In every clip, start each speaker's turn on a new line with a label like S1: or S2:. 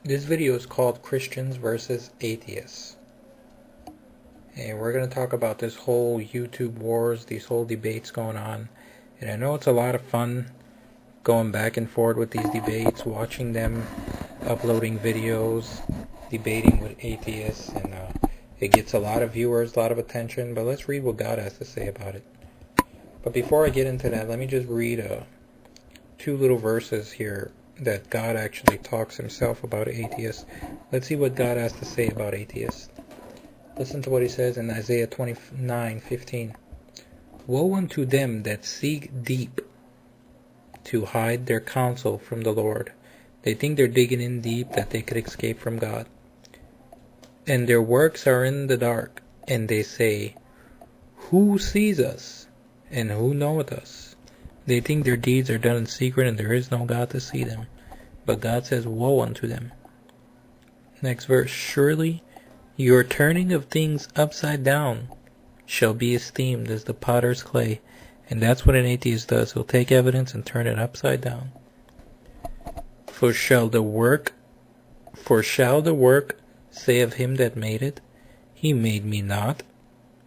S1: This video is called Christians versus Atheists. And we're going to talk about this whole YouTube wars, these whole debates going on. And I know it's a lot of fun going back and forth with these debates, watching them, uploading videos, debating with atheists. And it gets a lot of viewers, a lot of attention. But let's read what God has to say about it. But before I get into that, let me just read two little verses here that God actually talks himself about atheists. Let's see what God has to say about atheists. Listen to what he says in Isaiah 29:15. Woe unto them that seek deep to hide their counsel from the Lord. They think they're digging in deep that they could escape from God. And their works are in the dark, and they say, who sees us, and who knoweth us? They think their deeds are done in secret, and there is no God to see them. But God says, woe unto them. Next verse, surely your turning of things upside down shall be esteemed as the potter's clay. And that's what an atheist does. He'll take evidence and turn it upside down. For shall the work say of him that made it, he made me not?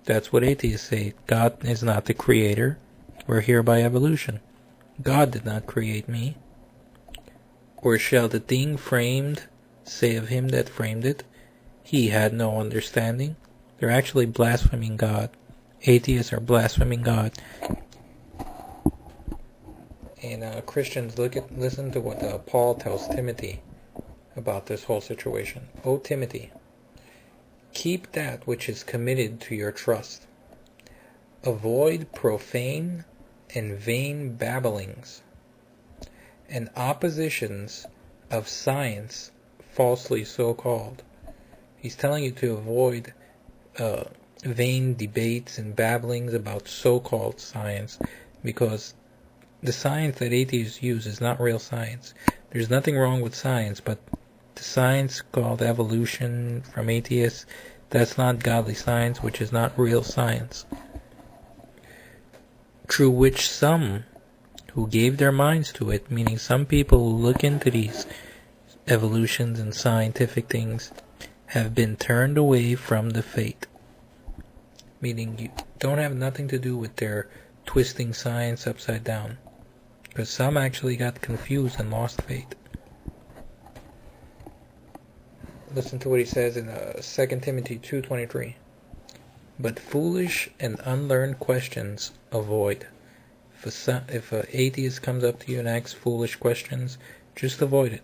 S1: That's what atheists say. God is not the creator. We're here by evolution. God did not create me. Or shall the thing framed say of him that framed it, he had no understanding? They're actually blaspheming God. Atheists are blaspheming God. And Christians, listen to what Paul tells Timothy about this whole situation. O Timothy, keep that which is committed to your trust. Avoid profane and vain babblings, and oppositions of science falsely so called. He's telling you to avoid vain debates and babblings about so-called science, because the science that atheists use is not real science. There's nothing wrong with science, but the science called evolution from atheists, that's not godly science, which is not real science. Through which some who gave their minds to it, meaning some people who look into these evolutions and scientific things, have been turned away from the faith. Meaning you don't have nothing to do with their twisting science upside down. Because some actually got confused and lost faith. Listen to what he says in 2 Timothy 2:23. But foolish and unlearned questions avoid. If an atheist comes up to you and asks foolish questions, just avoid it.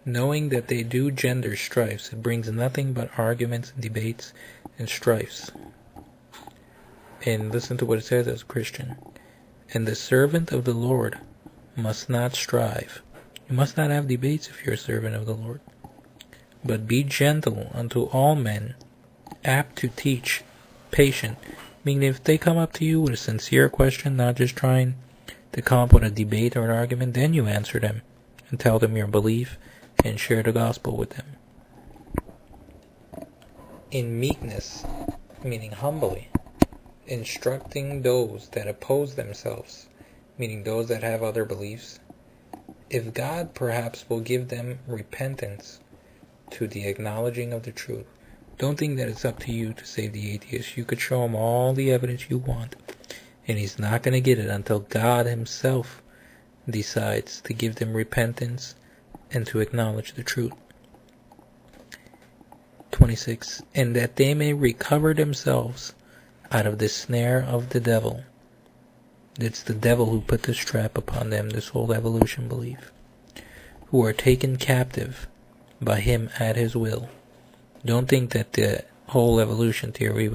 S1: Knowing that they do gender strifes, it brings nothing but arguments and debates and strifes. And listen to what it says as a Christian. And the servant of the Lord must not strive. You must not have debates if you're a servant of the Lord. But be gentle unto all men, apt to teach, patient. Meaning if they come up to you with a sincere question, not just trying to come up with a debate or an argument, then you answer them and tell them your belief and share the gospel with them. In meekness, meaning humbly, instructing those that oppose themselves, meaning those that have other beliefs, if God perhaps will give them repentance to the acknowledging of the truth. Don't think that it's up to you to save the atheist. You could show him all the evidence you want, and he's not going to get it until God himself decides to give them repentance and to acknowledge the truth. 26. And that they may recover themselves out of the snare of the devil. It's the devil who put this trap upon them, this whole evolution belief. Who are taken captive by him at his will. Don't think that the whole evolution theory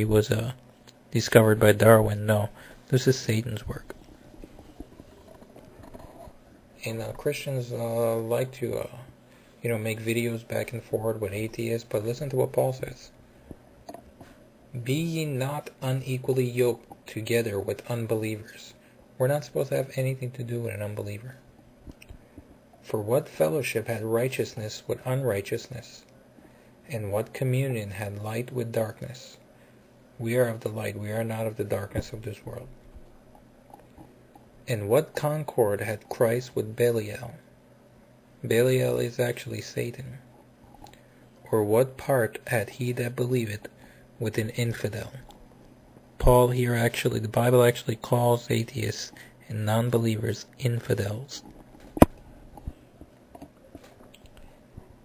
S1: was discovered by Darwin. No, this is Satan's work. And Christians like to, make videos back and forth with atheists, but listen to what Paul says. Be ye not unequally yoked together with unbelievers. We're not supposed to have anything to do with an unbeliever. For what fellowship had righteousness with unrighteousness? And what communion had light with darkness? We are of the light, we are not of the darkness of this world. And what concord had Christ with Belial? Belial is actually Satan? Or what part had he that believeth with an infidel? Paul here the Bible actually calls atheists and non-believers infidels.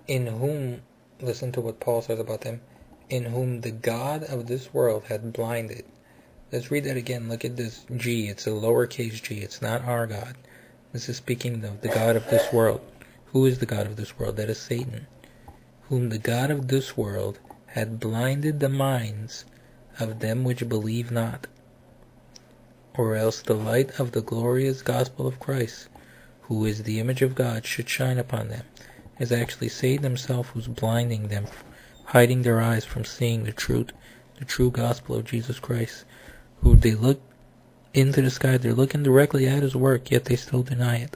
S1: In whom, listen to what Paul says about them, in whom the God of this world had blinded. Let's read that again. Look at this G. It's a lowercase g. It's not our God. This is speaking of the God of this world. Who is the God of this world? That is Satan. Whom the God of this world had blinded the minds of them which believe not, or else the light of the glorious gospel of Christ, who is the image of God, should shine upon them. It's actually Satan himself who's blinding them, hiding their eyes from seeing the truth, the true gospel of Jesus Christ, who they look into the sky, they're looking directly at his work, yet they still deny it.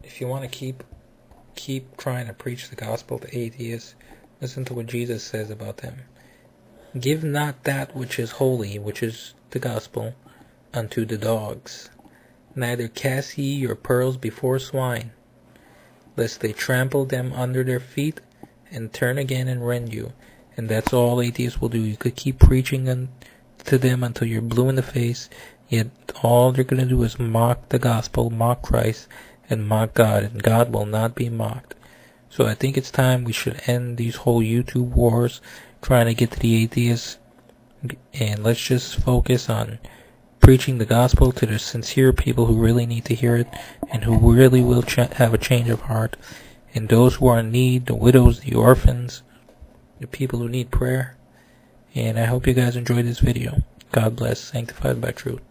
S1: If you want to keep trying to preach the gospel to atheists, listen to what Jesus says about them. Give not that which is holy, which is the gospel, unto the dogs. Neither cast ye your pearls before swine, lest they trample them under their feet, and turn again and rend you. And that's all atheists will do. You could keep preaching to them until you're blue in the face, yet all they're going to do is mock the gospel, mock Christ, and mock God, and God will not be mocked. So I think it's time we should end these whole YouTube wars trying to get to the atheists, and let's just focus on preaching the gospel to the sincere people who really need to hear it and who really will have a change of heart, and those who are in need, the widows, the orphans, the people who need prayer. And I hope you guys enjoyed this video. God bless, sanctified by truth.